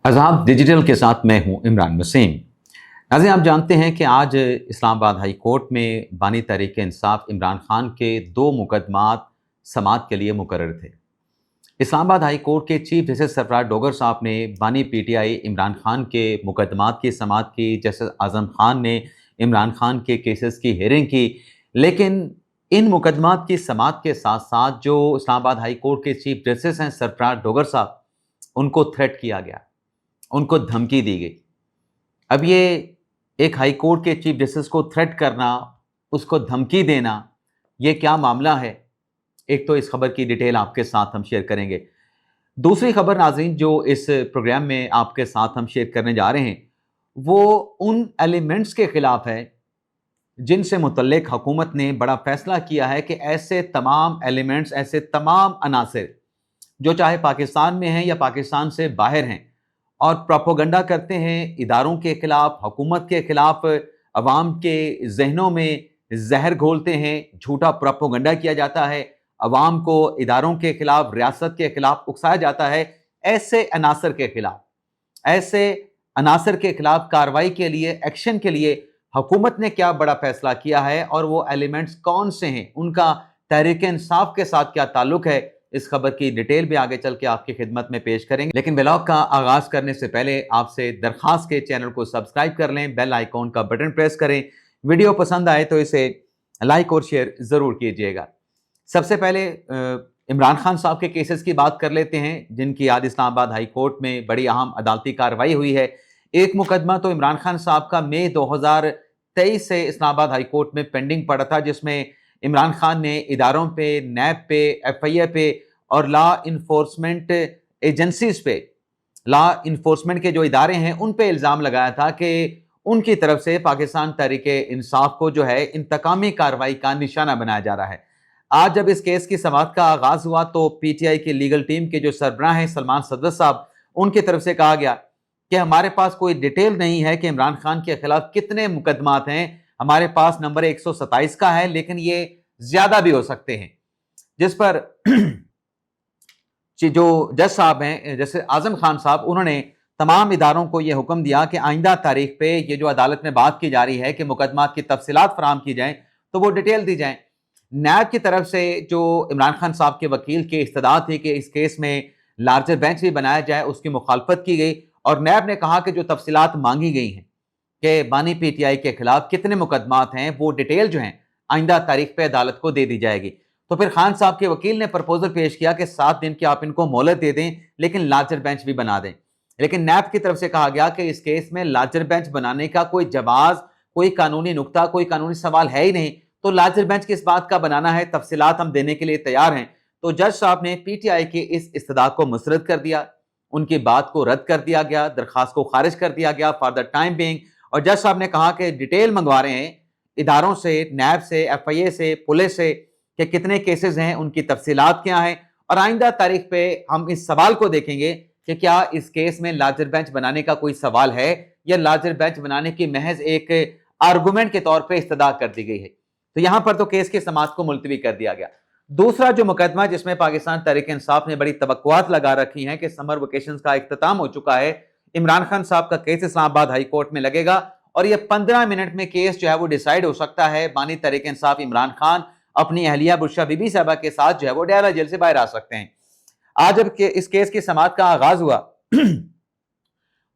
अज़ाब डिजिटल के साथ मैं हूं इमरान वसीम। नाज़रीन, आप जानते हैं कि आज इस्लामाबाद हाई कोर्ट में बानी तहरीक इंसाफ इमरान खान के 2 मुकदमात समाअत के लिए मुकर्रर थे। इस्लामाबाद हाई कोर्ट के चीफ जस्टिस सरफराज डोगर साहब ने बानी पीटीआई इमरान खान के मुकदमात की समाअत की। जस्टिस आज़म खान ने इमरान खान के केसेस की हेयरिंग की। लेकिन इन मुकदमात की समाअत के साथ साथ जो इस्लामाबाद हाई कोर्ट के चीफ जस्टिस हैं सरफराज डोगर साहब, उनको थ्रेट किया गया, उनको धमकी दी गई। अब ये एक हाई कोर्ट के चीफ जस्टिस को थ्रेट करना, उसको धमकी देना, ये क्या मामला है? एक तो इस खबर की डिटेल आपके साथ हम शेयर करेंगे। दूसरी खबर नाज़रीन जो इस प्रोग्राम में आपके साथ हम शेयर करने जा रहे हैं, वो उन एलिमेंट्स के खिलाफ है जिनसे मुतल्लिक हुकूमत ने बड़ा फैसला किया है कि ऐसे तमाम एलिमेंट्स, ऐसे तमाम अनासिर जो चाहे पाकिस्तान में हैं या पाकिस्तान से बाहर हैं और प्रोपोगंडा करते हैं इदारों के खिलाफ, हुकूमत के खिलाफ, अवाम के जहनों में जहर घोलते हैं, झूठा प्रोपोगंडा किया जाता है, अवाम को इदारों के खिलाफ, रियासत के खिलाफ उकसाया जाता है। ऐसे अनासर के खिलाफ, ऐसे अनासर के खिलाफ कार्रवाई के लिए, एक्शन के लिए हुकूमत ने क्या बड़ा फैसला किया है और वो एलिमेंट्स कौन से हैं, उनका तहरीक इंसाफ के साथ क्या ताल्लुक है, इस खबर की डिटेल भी आगे चल के आपकी खिदमत में पेश करेंगे। लेकिन व्लॉग का आगाज करने से पहले आपसे दरखास्त के चैनल को सब्सक्राइब कर लें, बेल आइकॉन का बटन प्रेस करें। वीडियो पसंद आए तो इसे लाइक और शेयर जरूर कीजिएगा। सबसे पहले इमरान खान साहब के केसेस की बात कर लेते हैं, जिनकी आज इस्लामाबाद हाई कोर्ट में बड़ी अहम अदालती कार्रवाई हुई है। एक मुकदमा तो इमरान खान साहब का मई 2023 से इस्लामाबाद हाई कोर्ट में पेंडिंग पड़ा था, जिसमें इमरान खान ने इदारों पे, नैब पे, एफआईए पे और लॉ इन्फोर्समेंट एजेंसीज पे, लॉ इन्फोर्समेंट के जो इदारे हैं उन पे इल्ज़ाम लगाया था कि उनकी तरफ से पाकिस्तान तहरीक इंसाफ को जो है इंतकामी कार्रवाई का निशाना बनाया जा रहा है। आज जब इस केस की समाअत का आगाज हुआ तो पीटीआई की लीगल टीम के जो सरबराह हैं सलमान सदर साहब, उनकी तरफ से कहा गया कि हमारे पास कोई डिटेल नहीं है कि इमरान खान के खिलाफ कितने मुकदमात हैं। हमारे पास नंबर 127 का है, लेकिन ये ज्यादा भी हो सकते हैं। जिस पर जो जज साहब हैं, जैसे आजम खान साहब, उन्होंने तमाम इदारों को यह हुक्म दिया कि आइंदा तारीख पे ये जो अदालत में बात की जा रही है कि मुकदमात की तफसीलात फराहम की जाएं, तो वो डिटेल दी जाएं। नैब की तरफ से जो इमरान खान साहब के वकील की इस्तदा थी कि इस केस में लार्जर बेंच भी बनाया जाए, उसकी मुखालफत की गई और नैब ने कहा कि जो तफसीलात मांगी गई हैं कि बानी पीटीआई के खिलाफ कितने मुकदमात हैं, वो डिटेल जो हैं आइंदा तारीख पे अदालत को दे दी जाएगी। तो फिर खान साहब के वकील ने प्रपोजल पेश किया कि 7 दिन की आप इनको मोहलत दे दें, लेकिन लार्जर बेंच भी बना दें। लेकिन नैब की तरफ से कहा गया कि इस केस में लार्जर बेंच बनाने का कोई जवाज, कोई कानूनी नुक्ता, कोई कानूनी सवाल है ही नहीं, तो लार्जर बेंच किस बात का बनाना है, तफसीलात हम देने के लिए तैयार हैं। तो जज साहब ने पीटीआई की इस इस्तदा को मुस्तरद कर दिया, उनकी बात को रद्द कर दिया गया, दरखास्त को खारिज कर दिया गया फॉर द टाइम बीइंग। और जज साहब ने कहा कि डिटेल मंगवा रहे हैं इदारों से, नैब से, एफआईए से, पुलिस से कि कितने केसेस हैं, उनकी तफसीलात क्या हैं, और आइंदा तारीख पे हम इस सवाल को देखेंगे कि क्या इस केस में लार्जर बेंच बनाने का कोई सवाल है या लार्जर बेंच बनाने की महज एक आर्गुमेंट के तौर पे इस्तदा कर दी गई है। तो यहां पर तो केस की समाअत को मुलतवी कर दिया गया। दूसरा जो मुकदमा जिसमें पाकिस्तान तहरीक इंसाफ ने बड़ी तवक्कुआत लगा रखी हैं कि समर वेकेशन का इख्तिताम हो चुका है, इमरान खान साहब का केस इस्लामाबाद हाई कोर्ट में लगेगा और ये 15 मिनट में केस जो है वो डिसाइड हो सकता है। बानी तहरीक इंसाफ इमरान खान अपनी अहलिया बुशरा बीबी साहबा के साथ जो है वो डेरा जेल से बाहर आ सकते हैं। आज जब इस केस की समाअत का आगाज हुआ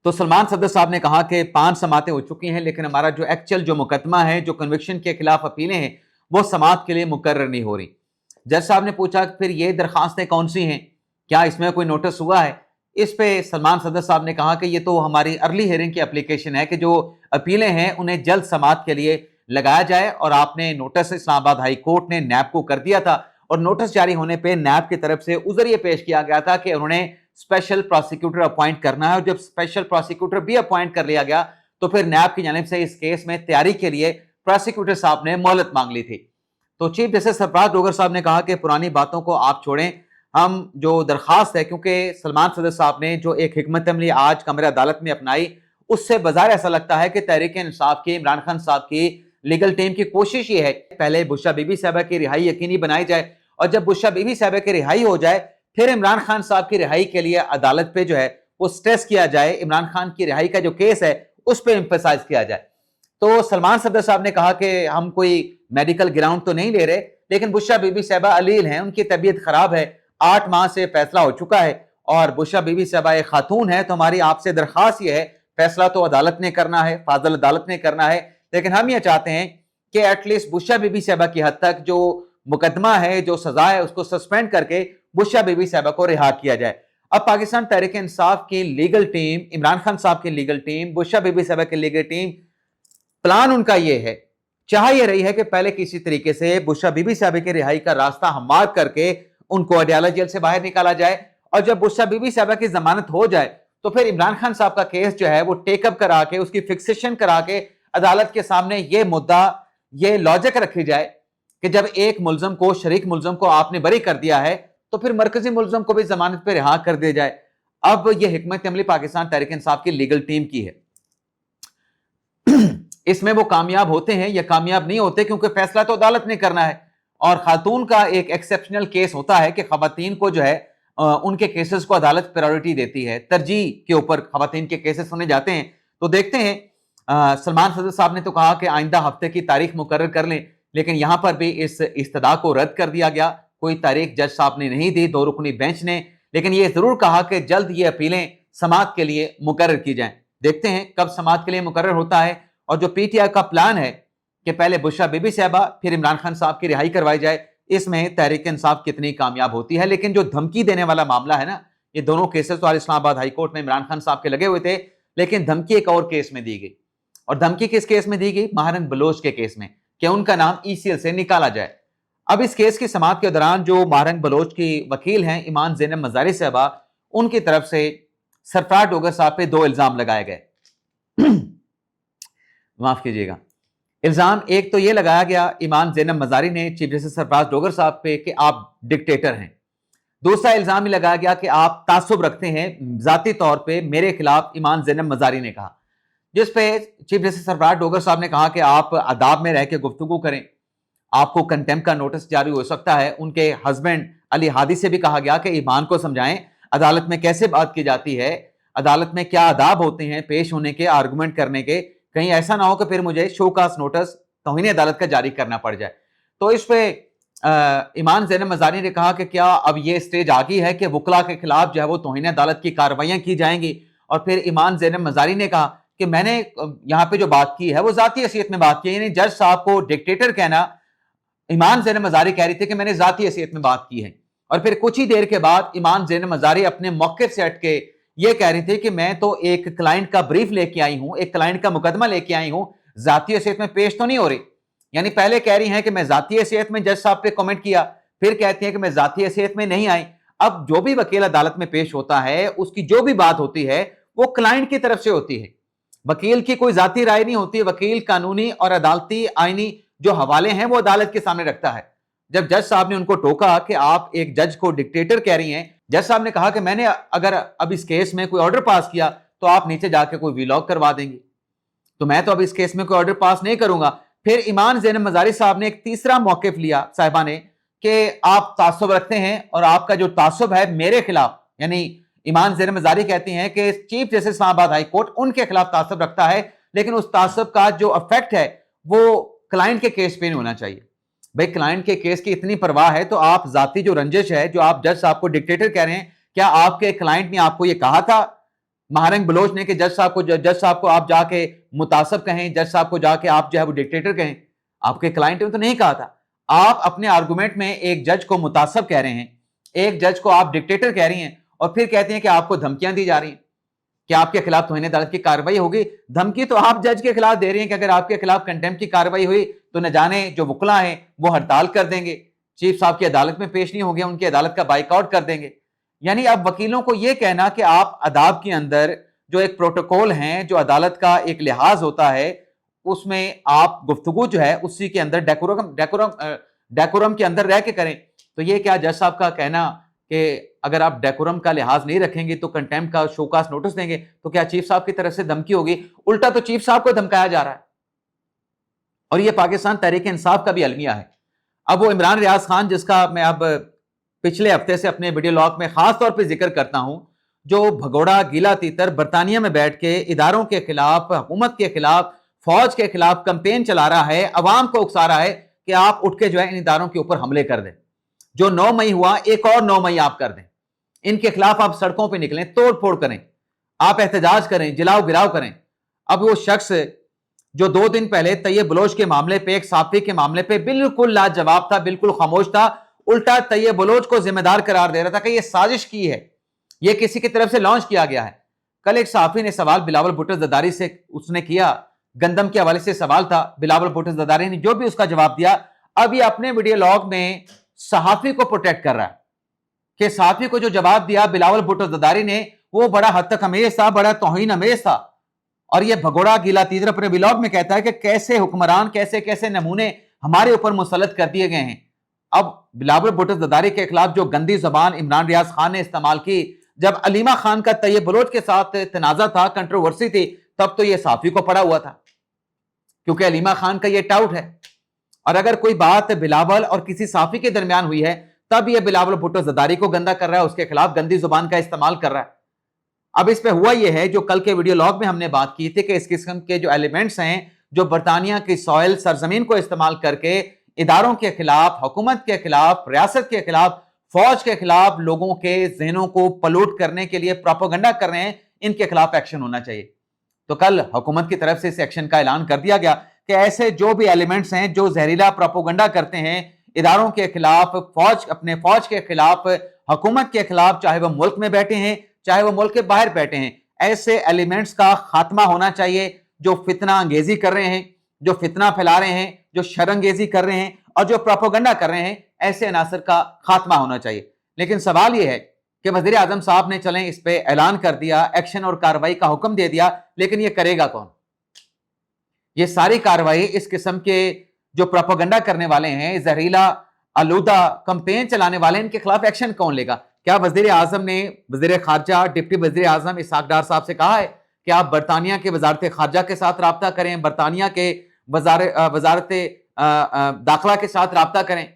तो सलमान सदर साहब ने कहा कि 5 समाअतें हो चुकी हैं, लेकिन हमारा जो एक्चुअल जो मुकदमा है, जो कन्विक्शन के खिलाफ अपीलें हैं, वो समाअत के लिए मुकर्रर नहीं हो रही। जज साहब ने पूछा कि फिर ये दरखास्तें कौन सी हैं, क्या इसमें कोई नोटिस हुआ है? इस पे सलमान सदर साहब ने कहा कि ये तो हमारी अर्ली हियरिंग की एप्लीकेशन है कि जो अपीलें हैं उन्हें जल्द समाअत के लिए लगाया जाए, और आपने नोटिस इस्लामाबाद हाई कोर्ट ने नैब को कर दिया था और नोटिस जारी होने पे नैब की तरफ से उज़र ये पेश किया गया था कि उन्होंने स्पेशल प्रोसिक्यूटर अपॉइंट करना है, और जब स्पेशल प्रोसिक्यूटर भी अपॉइंट कर लिया गया तो फिर नैब की जानिब से इस केस में तैयारी के लिए प्रोसिक्यूटर साहब ने मोहलत मांग ली थी। तो चीफ जस्टिस सरफराज डोगर साहब ने कहा कि पुरानी बातों को आप छोड़ें, हम जो दरखास्त है, क्योंकि सलमान सदर साहब ने जो एक हिकमत अमली आज कमरे अदालत में अपनाई, उससे बाज़ाहिर ऐसा लगता है कि तहरीक इंसाफ की, इमरान खान साहब की लीगल टीम की कोशिश ये है पहले बुशरा बीबी साहबा की रिहाई यकीनी बनाई जाए, और जब बुशरा बीबी साहबा की रिहाई हो जाए फिर इमरान खान साहब की रिहाई के लिए अदालत पे जो है وہ سٹریس کیا جائے, عمران خان کی رہائی کا جو کیس ہے اس پہ ایمفیسائز کیا جائے. تو سلمان صدر صاحب نے کہا کہ ہم کوئی میڈیکل گراؤنڈ تو نہیں لے رہے, لیکن بشرا بی بی صاحبہ علیل ہیں, ان کی طبیعت خراب ہے, 8 ماہ سے فیصلہ ہو چکا ہے, اور بشرا بی بی صاحبہ ایک خاتون ہے, تو ہماری آپ سے درخواست یہ ہے, فیصلہ تو عدالت نے کرنا ہے, فاضل عدالت نے کرنا ہے, لیکن ہم یہ چاہتے ہیں کہ at least Bushra be be صاحبہ کی حد تک جو مقدمہ ہے, جو سزا ہے, اس کو سسپینڈ کر کے بشرا بی بی صاحبہ کو رہا کیا جائے. اب پاکستان تحریک انصاف کی لیگل ٹیم, عمران خان صاحب کی legal team, Bushra be be صاحبہ کی لیگل ٹیم, پلان ان کا یہ ہے, چاہ یہ رہی ہے کہ پہلے کسی طریقے سے بشرا بی بی صاحبہ کی رہائی کا راستہ ہموار کر کے ان کو اڈیالہ جیل سے باہر نکالا جائے, اور جب بشرا بی بی صاحبہ کی ضمانت ہو جائے تو پھر عمران خان صاحب کا کیس جو ہے وہ ٹیک اپ کرا کے, اس کی فکسیشن کرا کے عدالت کے سامنے یہ مدعا, یہ لاجک رکھی جائے کہ جب ایک ملزم کو, شریک ملزم کو آپ نے بری کر دیا ہے, تو پھر مرکزی ملزم کو بھی ضمانت پہ رہا کر دیا جائے. اب یہ حکمت عملی پاکستان تحریک انصاف کی لیگل ٹیم کی ہے. اس میں وہ کامیاب ہوتے ہیں یا کامیاب نہیں ہوتے, کیونکہ فیصلہ تو عدالت نے کرنا ہے, اور خاتون کا ایک ایکسیپشنل کیس ہوتا ہے کہ خواتین کو جو ہے ان کے کیسز کو عدالت پرائیورٹی دیتی ہے, ترجیح کے اوپر خواتین کے کیسز سنے جاتے ہیں. تو دیکھتے ہیں, سلمان صدر صاحب نے تو کہا کہ آئندہ ہفتے کی تاریخ مقرر کر لیں, لیکن یہاں پر بھی اس استدعا کو رد کر دیا گیا, کوئی تاریخ جج صاحب نے نہیں دی, 2 رکنی بینچ نے, لیکن یہ ضرور کہا کہ جلد یہ اپیلیں سماعت کے لیے مقرر کی جائیں. دیکھتے ہیں کب سماعت کے لیے مقرر ہوتا ہے, اور جو پی ٹی آئی کا پلان ہے کہ پہلے بشرا بی بی صاحبہ پھر عمران خان صاحب کی رہائی کروائی جائے, اس میں تحریک انصاف کتنی کامیاب ہوتی ہے. لیکن جو دھمکی دینے والا معاملہ ہے نا, یہ دونوں کیسز تو اسلام آباد ہائی کورٹ میں عمران خان صاحب کے لگے ہوئے تھے, لیکن دھمکی ایک اور کیس میں دی گئی, اور دھمکی کس کیس میں دی گئی؟ ماہرنگ بلوچ کے کیس میں, کہ ان کا نام ای سی ایل سے نکالا جائے. اب اس کیس کی سماعت کے دوران جو ماہرنگ بلوچ کی وکیل ہیں ایمان زینب مزاری صاحبہ, ان کی طرف سے سرفراز ڈوگر صاحب پہ 2 الزام لگائے گئے. معاف کیجیے گا, الزام ایک تو یہ لگایا گیا ایمان زینب مزاری نے چیف جسٹس سرفراز ڈوگر صاحب پہ کہ آپ ڈکٹیٹر ہیں. دوسرا الزام یہ لگایا گیا کہ آپ تعصب رکھتے ہیں ذاتی طور پہ میرے خلاف, ایمان زینب مزاری نے کہا, جس پہ چیف جسٹس سرفراز ڈوگر صاحب نے کہا کہ آپ آداب میں رہ کے گفتگو کریں, آپ کو کنٹیمپٹ کا نوٹس جاری ہو سکتا ہے. ان کے ہسبینڈ علی ہادی سے بھی کہا گیا کہ ایمان کو سمجھائیں عدالت میں کیسے بات کی جاتی ہے, عدالت میں کیا آداب ہوتے ہیں پیش ہونے کے, آرگومنٹ کرنے کے, کہیں ایسا نہ ہو کہ پھر مجھے شو کاز نوٹس توہین عدالت کا جاری کرنا پڑ جائے. تو اس پہ ایمان زینب مزاری نے کہا کہ کیا اب یہ سٹیج آ گئی ہے کہ وکلا کے خلاف جو ہے وہ توہین عدالت کی کارروائیاں کی جائیں گی. اور پھر ایمان زینب مزاری نے کہا کہ میں نے یہاں پہ جو بات کی ہے وہ ذاتی حیثیت میں بات کی, یعنی جج صاحب کو ڈکٹیٹر کہنا, ایمان زینب مزاری کہہ رہی تھی کہ میں نے ذاتی حیثیت میں بات کی ہے. اور پھر کچھ ہی دیر کے بعد ایمان زینب مزاری اپنے موقف سے ہٹ کے یہ کہہ رہی تھی کہ میں تو ایک کلائنٹ کا بریف لے کے آئی ہوں, ایک کلائنٹ کا مقدمہ لے کے آئی ہوں, ذاتی حیثیت میں پیش تو نہیں ہو رہی. یعنی پہلے کہہ رہی ہیں کہ میں ذاتی حیثیت میں جج صاحب پہ کمنٹ کیا, پھر کہتی ہیں کہ میں ذاتی حیثیت میں نہیں آئی. اب جو بھی وکیل عدالت میں پیش ہوتا ہے, اس کی جو بھی بات ہوتی ہے وہ کلائنٹ کی طرف سے ہوتی ہے, وکیل کی کوئی ذاتی رائے نہیں ہوتی. وکیل قانونی اور عدالتی آئینی جو حوالے ہیں وہ عدالت کے سامنے رکھتا ہے. جب جج صاحب نے ان کو ٹوکا کہ آپ ایک جج کو ڈکٹیٹر کہہ رہی ہیں, جج صاحب نے کہا کہ میں نے اگر اب اس کیس میں کوئی آرڈر پاس کیا تو آپ نیچے جا کے کوئی ویلاگ کروا دیں گے, تو میں تو اب اس کیس میں کوئی آرڈر پاس نہیں کروں گا. پھر ایمان زینب مزاری صاحب نے ایک تیسرا موقف لیا صاحبہ نے کہ آپ تعصب رکھتے ہیں, اور آپ کا جو تعصب ہے میرے خلاف, یعنی ایمان زینب مزاری کہتی ہیں کہ چیف جسٹس اسلام آباد ہائی کورٹ ان کے خلاف تعصب رکھتا ہے, لیکن اس تعصب کا جو افیکٹ ہے وہ کلائنٹ کے کیس پہ نہیں ہونا چاہیے. بھائی کلائنٹ کے کیس کی اتنی پرواہ ہے تو آپ ذاتی جو رنجش ہے, جو آپ جج صاحب کو ڈکٹیٹر کہہ رہے ہیں, کیا آپ کے کلائنٹ نے آپ کو یہ کہا تھا ماہرنگ بلوچ نے کہ جج صاحب کو آپ جا کے متعصب کہیں, جج صاحب کو جا کے آپ جو ہے وہ ڈکٹیٹر کہیں؟ آپ کے کلائنٹ نے تو نہیں کہا تھا. آپ اپنے آرگومنٹ میں ایک جج کو متعصب کہہ رہے ہیں, ایک جج کو آپ ڈکٹیٹر کہہ رہی ہیں, اور پھر کہتے ہیں کہ آپ کو دھمکیاں دی جا رہی ہیں کہ آپ کے خلاف توہین عدالت کی کارروائی ہوگی. دھمکی تو آپ جج کے خلاف دے رہی ہیں کہ اگر آپ کے خلاف کنٹیمپٹ کی کارروائی ہوئی تو نہ جانے جو وکلا ہیں وہ ہڑتال کر دیں گے, چیف صاحب کی عدالت میں پیش نہیں ہو گیا, ان کی عدالت کا بائیک آؤٹ کر دیں گے. یعنی اب وکیلوں کو یہ کہنا کہ آپ آداب کے اندر جو ایک پروٹوکول ہیں, جو عدالت کا ایک لحاظ ہوتا ہے, اس میں آپ گفتگو جو ہے اسی کے اندر ڈیکورم کے اندر رہ کے کریں. تو یہ کیا جج صاحب کا کہنا کہ اگر آپ ڈیکورم کا لحاظ نہیں رکھیں گے تو کنٹیمپٹ کا شوکاس نوٹس دیں گے, تو کیا چیف صاحب کی طرف سے دھمکی ہوگی؟ الٹا تو چیف صاحب کو دھمکایا جا رہا ہے. اور یہ پاکستان تحریک انصاف کا بھی المیہ ہے. اب وہ عمران ریاض خان, جس کا میں اب پچھلے ہفتے سے اپنے ویڈیو لاگ میں خاص طور پہ ذکر کرتا ہوں, जो भगोड़ा गीला तीतर बरतानिया में बैठ के इदारों के खिलाफ, हुकूमत के खिलाफ, फौज के खिलाफ कैंपेन चला रहा है, अवाम को उकसा रहा है कि आप उठ के जो है इन इदारों के ऊपर हमले कर दें। जो 9 मई हुआ, एक और 9 मई आप कर दें, इनके खिलाफ आप सड़कों पे निकलें, तोड़ फोड़ करें, आप एहतजाज करें, जिलाओ गिराव करें। अब वो शख्स जो 2 दिन पहले तैयब बलोच के मामले पे, एक साफी के मामले पे बिल्कुल लाजवाब था, बिल्कुल खामोश था, उल्टा तैयब बलोच को जिम्मेदार करार दे रहा था कि ये साजिश की है, ये किसी की तरफ से लॉन्च किया गया है। कल एक साफी ने सवाल बिलावल भुट्टो ज़रदारी से उसने किया, गंदम के हवाले से सवाल था, बिलावल भुट्टो ज़रदारी ने जो भी उसका जवाब दिया, अब ये अपने वीडियो लॉग में सहाफी को प्रोटेक्ट कर रहा है कि सहाफी को जो जवाब दिया बिलावल भुट्टो ज़रदारी ने वो बड़ा हद तक अमेज था, बड़ा तौहीन अमेज था। और ये भगोड़ा गीला तीतर अपने व्लॉग में कहता है कि कैसे हुक्मरान, कैसे कैसे नमूने हमारे ऊपर मुसल्लत कर दिए गए हैं। अब बिलावल भुट्टो ज़रदारी के खिलाफ जो गंदी जबान इमरान रियाज खान ने इस्तेमाल की, जब अलीमा खान का तैयब बलोच के साथ तनाजा था, कंट्रोवर्सी थी, तब तो ये साफी को पड़ा हुआ था, क्योंकि अलीमा खान का ये टाउट है। और अगर कोई बात बिलावल और किसी साफी के दरमियान हुई है, तब ये बिलावल भुट्टो ज़रदारी को गंदा कर रहा है, उसके खिलाफ गंदी जुबान का इस्तेमाल कर रहा है। अब इस पे हुआ ये है, जो कल के वीडियो लॉग में हमने बात की थी कि इस किस्म के जो एलिमेंट्स हैं, जो बरतानिया की सॉइल, सरजमीन को इस्तेमाल करके इदारों के खिलाफ, हुकूमत के खिलाफ, रियासत के खिलाफ, फौज के खिलाफ लोगों के जहनों को पलूट करने के लिए प्रोपेगेंडा कर रहे हैं, इनके खिलाफ एक्शन होना चाहिए। तो कल हुकूमत की तरफ से इस एक्शन का ऐलान कर दिया गया कि ऐसे जो भी एलिमेंट्स हैं जो जहरीला प्रोपेगेंडा करते हैं इदारों के खिलाफ, फौज, अपने फौज के खिलाफ, हुकूमत के खिलाफ, चाहे वो मुल्क में बैठे हैं चाहे वो मुल्क के बाहर बैठे हैं, ऐसे एलिमेंट्स का खात्मा होना चाहिए। जो फितना अंगेजी कर रहे हैं, जो फितना फैला रहे हैं, जो शरंगेजी कर रहे हैं और जो प्रोपेगेंडा कर रहे हैं, ऐसे अनासर का खात्मा होना चाहिए। लेकिन सवाल यह है कि वज़ीर आज़म साहब ने चलें इस पे ऐलान कर दिया, एक्शन और कार्रवाई का हुक्म दे दिया, लेकिन ये करेगा कौन? ये सारी कार्रवाई इस किस्म के जो प्रोपेगेंडा करने वाले हैं, जहरीला आलूदा कैंपेन चलाने वाले, इनके खिलाफ एक्शन कौन लेगा? क्या वज़ीर आज़म ने वज़ीर खारजा, डिप्टी वज़ीर आज़म इसहाक डार साहब से कहा है कि आप बरतानिया के वजारत खारजा के साथ राब्ता करें, बरतानिया के वजारत दाखिला के साथ राब्ता करें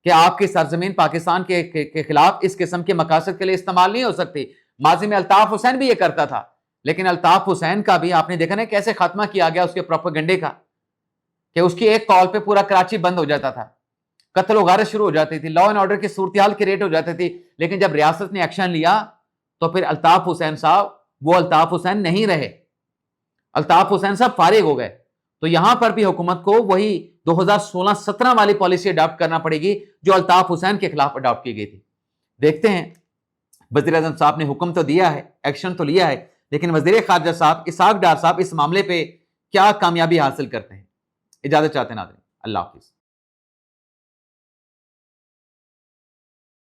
कि आपकी सरजमीन पाकिस्तान के खिलाफ इस किस्म के मकासद के लिए इस्तेमाल नहीं हो सकती? माजी में अल्ताफ हुसैन भी ये करता था, लेकिन अल्ताफ हुसैन का भी आपने देखा ना कैसे खात्मा किया गया उसके प्रोपेगेंडे का, कि उसकी एक कॉल पे पूरा कराची बंद हो जाता था, कत्ल वगारत शुरू हो जाती थी, लॉ एंड ऑर्डर की सूरत क्रिएट हो जाती थी। लेकिन जब रियासत ने एक्शन लिया तो फिर अल्ताफ हुसैन साहब वो अल्ताफ हुसैन नहीं रहे, अल्ताफ हुसैन साहब फारिग हो गए। तो यहां पर भी हुकूमत को वही 2016-17 वाली पॉलिसी अडॉप्ट करना पड़ेगी जो अल्ताफ हुसैन के खिलाफ अडॉप्ट की गई थी। देखते हैं, वज़ीर आज़म साहब ने हुक्म तो दिया है, एक्शन तो लिया है, लेकिन वज़ीर खारजा साहब इसहाक डार साहब इस मामले पे क्या कामयाबी हासिल करते हैं। इजाजत चाहते हैं नाज़रीन, अल्लाह हाफिज़।